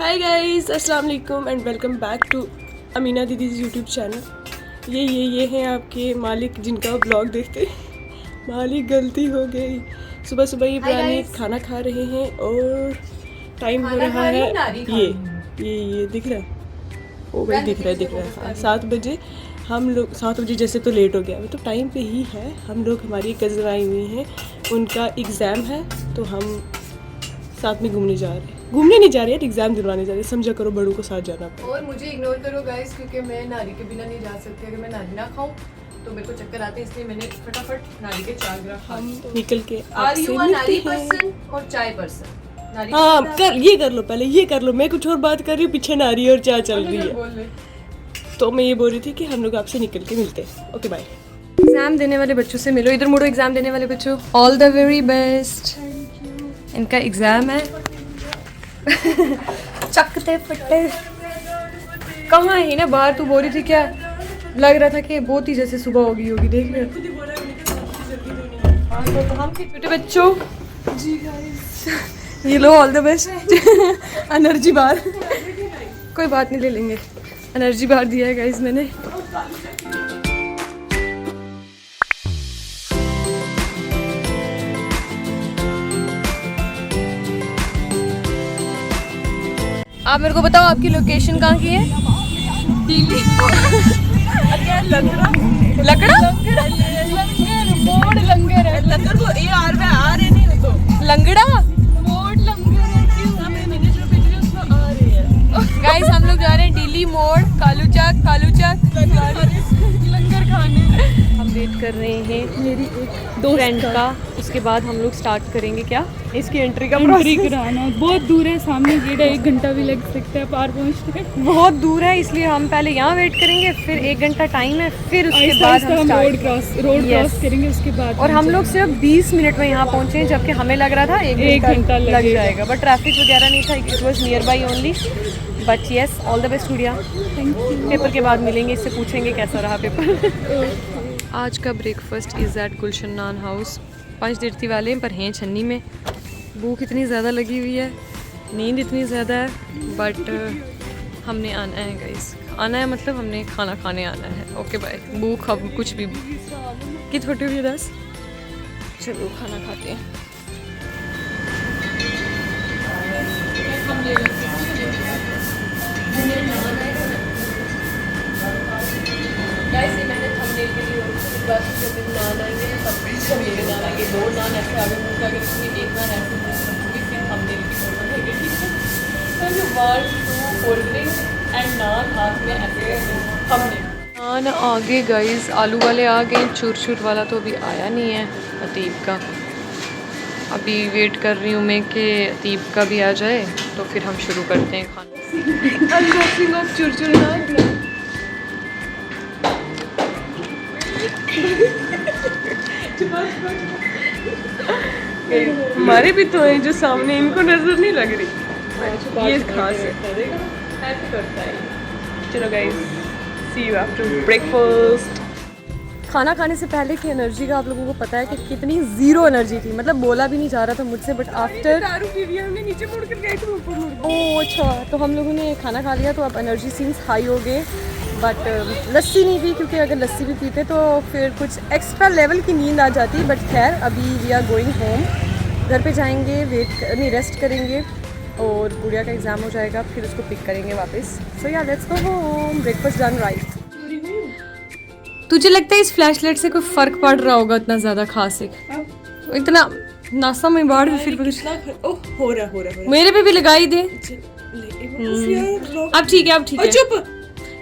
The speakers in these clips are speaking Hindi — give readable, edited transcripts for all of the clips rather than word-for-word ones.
हाय गाइस, अस्सलाम वालेकुम and welcome back to Amina दीदीज़ यूट्यूब चैनल। ये हैं आपके मालिक जिनका ब्लॉग देखते मालिक गलती हो गई। सुबह सुबह ये पुरानी खाना खा रहे हैं और टाइम हो रहा है ये दिख रहा है, ओ भाई दिख रहा है हाँ 7 बजे। हम लोग 7 बजे जैसे तो लेट हो गया, तो टाइम पे ही है। हम लोग हमारी कज़न आई हुई हैं, उनका एग्ज़ाम है तो हम साथ में घूमने नहीं जा रहे हैं, एग्जाम दिलवाने जा रहे हैं। समझा करो, बड़ों को साथ जाना पड़ेगा। और मुझे इग्नोर करो गाइस, क्योंकि मैं नारी के बिना नहीं जा सकती। अगर मैं नारी ना खाऊं तो मेरे को चक्कर आते हैं, इसलिए मैंने फटाफट नारी के 4 ग्राम खा लिए। निकल के आपसे नारी पर्सन और चाय पर्सन। हाँ कर लो, पहले ये कर लो। मैं कुछ और बात कर रही हूँ, पीछे नारी और चाय चल रही है। तो मैं ये बोल रही थी कि हम लोग आपसे निकल के मिलते हैं। Okay bye. एग्जाम देने वाले बच्चों से मिलो, इधर मुड़ो। एग्जाम देने वाले बच्चों, ऑल द वेरी बेस्ट। इनका एग्जाम है। चकते फटे कहाँ है ना, बाहर तू बोल रही थी क्या? लग रहा था कि बहुत ही जैसे सुबह होगी देख रहे तो हम के छोटे बच्चों जी गाइस, ये लो all the best. Energy bar कोई बात नहीं, ले लेंगे। एनर्जी बार दिया है गाइस मैंने। आप मेरे को बताओ आपकी लोकेशन कहाँ की है? दिल्ली। लकड़ा मोड़ लंगर है। लंगर को ए आर में आ रहे नहीं तो लंगड़ा मोड़ लंगर है। क्यों मैंने जो भेजी है उसमें आ रही है। गाइस हम लोग जा रहे हैं दिल्ली मोड़, कालूचक लंगर खाने। हम वेट कर रहे हैं मेरी एक दो फ्रेंड का। उसके बाद हम लोग स्टार्ट करेंगे क्या इसकी एंट्री कराना। बहुत दूर है, सामने गेट है, 1 घंटा भी लग सकता है पार पहुंचने। बहुत दूर है, इसलिए हम पहले यहाँ वेट करेंगे, फिर 1 घंटा टाइम है, फिर उसके बाद हम रोड क्रॉस करेंगे उसके बाद। और हम लोग सिर्फ 20 मिनट में यहाँ पहुँचे, जबकि हमें लग रहा था 1 घंटा लग जाएगा। बट ट्रैफिक वगैरह नहीं था, it was near by only. But yes, all the best गुड़िया। पेपर के बाद मिलेंगे, इससे पूछेंगे कैसा रहा पेपर। आज का breakfast is at Gulshan naan house. 5 तिरती वाले पर हैं छन्नी में। भूख इतनी ज़्यादा लगी हुई है, नींद इतनी ज़्यादा है, बट हमने आना है गाइस। आना है मतलब हमने खाना खाने आना है। Okay bye. भूख अब कुछ भी कि छोटी हुई 10। चलो खाना खाते हैं। गाइस ये मैंने थंबनेल के लिए बस जब नान आएंगे तब मेरे नान आएंगे। 2 नान ऐसे आगे मुँह का, अगर इसमें 1 नान ऐसे फिर थंबनेल की फोटो है, ठीक है। तो जो 1 2 कोल्ड ड्रिंक एंड नान हाथ में ऐसे थंबनेल। नान आगे गाइस, आलू वाले आ गए, चूर वाला तो अभी आया नहीं है अतीब का। अभी वेट कर रही हूँ मैं कि अतीब का भी आ जाए तो फिर हम शुरू करते हैं खाना। अनबॉक्सिंग ऑफ चूर नान। हमारे भी तो हैं जो सामने, इनको नजर नहीं लग रही। ये खास है। चलो guys, see you after breakfast. खाना खाने से पहले की एनर्जी का आप लोगों को पता है कि कितनी ज़ीरो एनर्जी थी। मतलब बोला भी नहीं जा रहा था मुझसे, बट आफ्टर दारू पी लिया हमने, नीचे मुड़ कर गए थे, ऊपर मुड़। ओह अच्छा, तो हम लोगों ने खाना खा लिया तो अब एनर्जी सीन्स हाई हो गए। बट लस्सी नहीं पी, क्योंकि अगर लस्सी भी पीते तो फिर कुछ एक्स्ट्रा लेवल की नींद आ जाती। बट खैर अभी वी आर गोइंग होम। घर पे जाएंगे, रेस्ट करेंगे और गुड़िया का एग्ज़ाम हो जाएगा, फिर उसको पिक करेंगे वापस। सो या let's go home. Breakfast done right. तुझे लगता है इस फ्लैश लाइट से कोई फ़र्क पड़ रहा होगा इतना ज़्यादा खास? इतना नासा में बाढ़ भी फिर हो रहा मेरे पे भी लगाई दे। अब ठीक है, अब ठीक है। चुप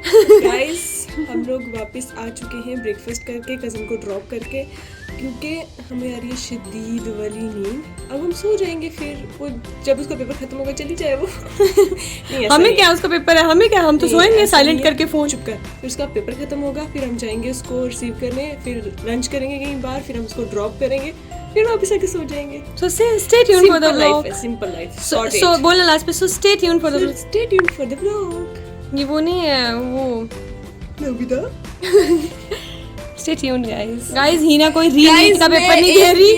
गाइस, हम लोग वापस आ चुके हैं ब्रेकफास्ट करके, कज़न को ड्रॉप करके, क्योंकि हमें आ रही है शदीद वाली नींद। अब हम सो जाएंगे, फिर वो जब उसका पेपर खत्म होगा चली जाए वो। नहीं, हमें क्या, उसका पेपर है, हमें क्या, हम तो सोएंगे साइलेंट करके फ़ोन। चुप कर। फिर उसका पेपर खत्म होगा, फिर हम जाएंगे उसको रिसीव करने, फिर लंच करेंगे कहीं बाहर, फिर हम उसको ड्रॉप करेंगे, फिर वापस आके सो जाएंगे। So stay tuned for the vlog. Simple life. So बोलना लास्ट पे, so stay tuned for the vlog. Stay tuned for the vlog. ये वो नहीं है, वो नविदा। स्टे ट्यून्ड गाइस हीना कोई रीनीट का पेपर नहीं दे रही।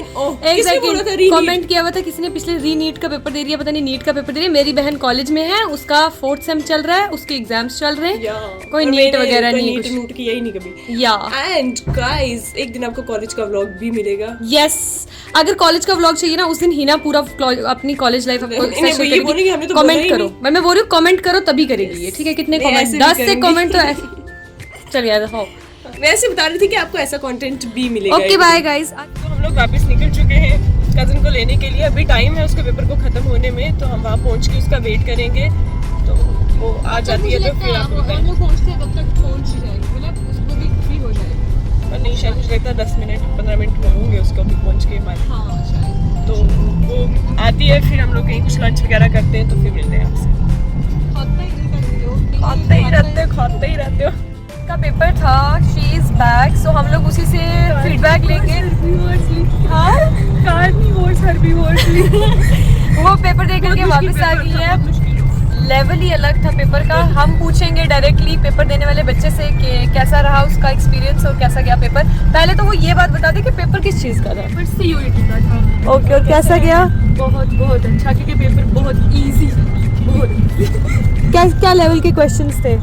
एक सेकंड कमेंट किया हुआ था किसी ने पिछले रीनीट का पेपर दे रही है, पता नहीं नीट का पेपर दे रही है। मेरी बहन कॉलेज में है, उसका 4th सेम चल रहा है, उसके एग्जाम्स चल रहे हैं, कोई नीट वगैरह नहीं है, नीट किया ही नहीं कभी। या एंड गाइस एक दिन आपको कॉलेज का व्लॉग भी मिलेगा। यस अगर कॉलेज का व्लॉग चाहिए ना उस दिन हीना पूरा अपनी कॉलेज लाइफ कमेंट करो। मैं बोल रही हूँ कमेंट करो तभी करेगी ये, ठीक है? कितने कमेंट? 10 से कमेंट तो ऐसे चलिए यार हो। वैसे बता रही थी कि आपको ऐसा कंटेंट भी मिलेगा। Okay bye guys. तो हम लोग वापस निकल चुके हैं कजन को लेने के लिए। अभी टाइम है उसके पेपर को खत्म होने में, तो हम वहाँ पहुँच के उसका वेट करेंगे। तो वो आ जाती है तो फिर आपको हम लोग पहुंचते हैं तब तक पहुंच ही जाएगी, मतलब उसको भी फ्री हो जाएगा। और नहीं शायद मुझे लगता है 10 मिनट 15 मिनट होंगे उसको भी पहुँच के हमारे। हाँ शायद। तो वो आती है, फिर हम लोग कहीं कुछ लंच वगैरह करते हैं, तो फिर मिलते हैं आपसे। खाते ही रहते हो। का पेपर था, शी इज बैक, सो हम लोग उसी से फीडबैक लेंगे। हाँ वो पेपर दे करके वापस आ गई है। लेवल ही अलग था पेपर का। हम पूछेंगे डायरेक्टली पेपर देने वाले बच्चे से कि कैसा रहा उसका एक्सपीरियंस और कैसा गया पेपर। पहले तो वो ये बात बता दे कि पेपर किस चीज़ का था। CUET का था। ओके और कैसा गया? बहुत अच्छा, क्योंकि पेपर बहुत इजी, क्या लेवल के क्वेश्चंस थे?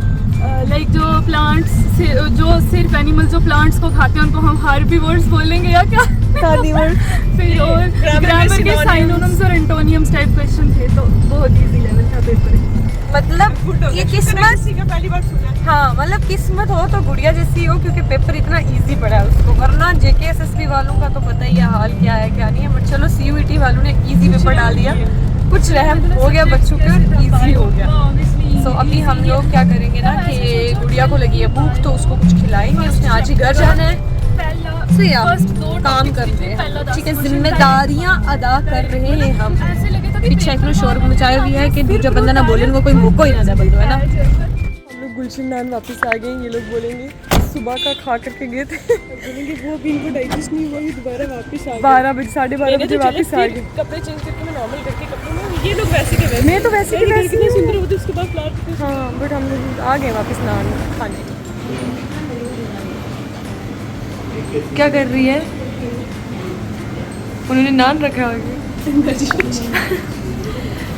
लाइक जो प्लांट्स से, जो सिर्फ एनिमल जो प्लांट्स को खाते हैं उनको हम हार्बीवोर्स बोलेंगे या क्या? कार्निवोर। फिर और ग्रामर के साइनोनिम्स और एंटोनियम्स टाइप क्वेश्चन थे, तो बहुत इजी लेवल था पेपर। मतलब ये किस्मत, पहली बार सुना। हाँ मतलब किस्मत हो तो गुड़िया जैसी हो, क्योंकि पेपर इतना इजी पड़ा है उसको, वरना JK SSB वालों का तो पता ही है हाल क्या है क्या नहीं है। बट चलो CUET वालों ने इजी पेपर डाल दिया, कुछ रहम हो गया बच्चों के और इजी हो गया। सो अभी हम लोग क्या करेंगे ना कि गुड़िया को लगी है भूख, तो उसको कुछ खिलाएंगे, उसने आज ही घर जाना है। सो यार काम कर रहे हैं, ठीक है, जिम्मेदारियां अदा कर रहे हैं हम। पीछे इतना शोर मचाया हुआ है कि दूसरा बंदा ना बोले वो कोई मुँह को ही ना दे, बोल दो है ना। हम लोग गुलशन नान वापस आ गए। ये लोग बोलेंगे सुबह का खा करके गए थे, बोलेंगे वो भी इनको डाइजेस्ट नहीं हुआ, दोबारा वापस आ गए। 12 बजे 12:30 बजे वापस आ गए। कपड़े चेंज करके मैं नॉर्मल करके कपड़ों में, ये लोग वैसे के वैसे। मैं तो वैसे की वैसे कितने सुंदर होते उसके बाद फ्लावर। हाँ बट हम लोग आ गए वापस नान खाने। क्या कर रही है? उन्होंने नान रखा आगे।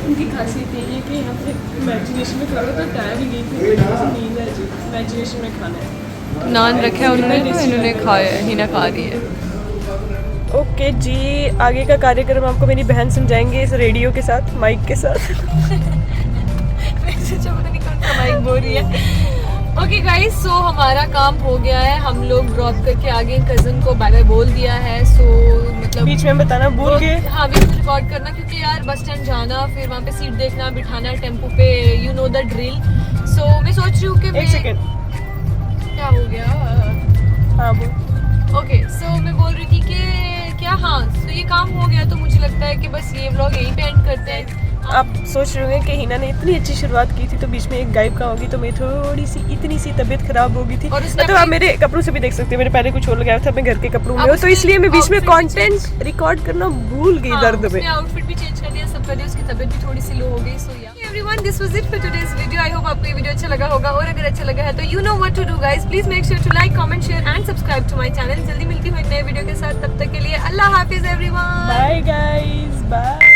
उनकी खासियत ये कि यहाँ पे इमेजिनेशन में खाना, तो टायर ही गई थी, नींद है जी, इमेजिनेशन में खाना है। नान रखा है उन्होंने, तो इन्होंने खाया है, हीना खा रही है। ओके जी, आगे का कार्यक्रम आपको मेरी बहन समझाएंगे इस रेडियो के साथ, माइक के साथ। माइक बोल रही है। ओके गाइस, सो हमारा काम हो गया है, हम लोग ड्रॉप करके आगे कजन को बाय बाय बोल दिया है। सो मतलब बीच में बताना भूल गए। हाँ बीच में रिकॉर्ड करना, क्योंकि यार बस स्टैंड जाना, फिर वहाँ पे सीट देखना, बिठाना टेम्पो पे, यू नो द ड्रिल। सो मैं सोच रही हूँ कि एक सेकंड, क्या हो गया? हाँ बोल। ओके सो मैं बोल रही थी कि क्या, हाँ तो ये काम हो गया, तो मुझे लगता है कि बस ये व्लॉग यहीं पे एंड करते हैं। आप सोच रहे होंगे कि हिना ने इतनी अच्छी शुरुआत की थी, तो बीच में एक गायब का होगी, तो मेरी थोड़ी सी इतनी सी तबीयत खराब हो गई थी। तो आप मेरे कपड़ों से भी देख सकते हैं, मेरे पहले कुछ और लगाया था, मैं घर के कपड़ों में, तो इसलिए मैं बीच में कंटेंट रिकॉर्ड करना भूल गई दर्द में। आउटफिट भी चेंज कर दिया, सब कर दिया, उसकी तबीयत भी थोड़ी सी लो हो गई। सो या everyone, this was it for today's video. I hope आपको ये वीडियो अच्छा लगा होगा, और अगर अच्छा लगा है तो you know what to do guys, please make sure to like, comment, share and subscribe to my channel. जल्दी मिलती हूँ एक नए वीडियो के साथ, तब तक के लिए अल्लाह हाफिज एवरीवन। Bye guys, bye.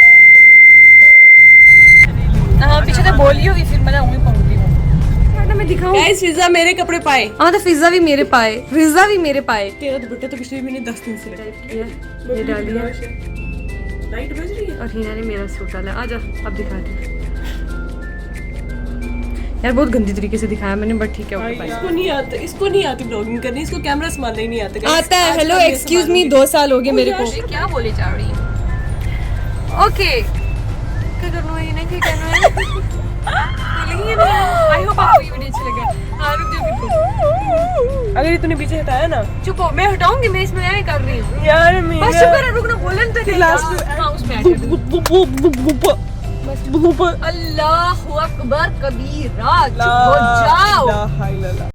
हाँ पीछे से बोलियो, फिर मैं ना उंगली पकड़ती हूँ। मैं दिखाऊं गाइस, फिजा मेरे कपड़े पाए। हाँ तो फिजा भी मेरे पाए, फिजा भी मेरे पाए। तेरा दुपट्टा तो पिछले महीने 10 दिन से लगा। ये डाली है, लाइट बज रही है। और हीना ने मेरा सूट डाला। आजा अब दिखाते हैं। यार बहुत गंदी तरीके से दिखाया मैंने, बट ठीक है ओके। इसको नहीं आती ब्लॉगिंग करनी, इसको कैमरा संभालना ही नहीं आता। आता है। हेलो एक्सक्यूज मी, 2 साल हो गए मेरे को। क्या बोले जा रही है? ओके क्या करना है ना, क्या करना है? आई होप आपको ये वीडियो अच्छा लगा। हाँ रुक जाओ, अगर ये तूने पीछे हटाया ना, चुप हो, मैं हटाऊंगी, मैं इसमें मैं कर रही हूँ यार बस शुक्र है, रुकना बोलन तो लास्ट में। हाँ उसमें अल्लाह अकबर कबीरा, चुप हो जाओ।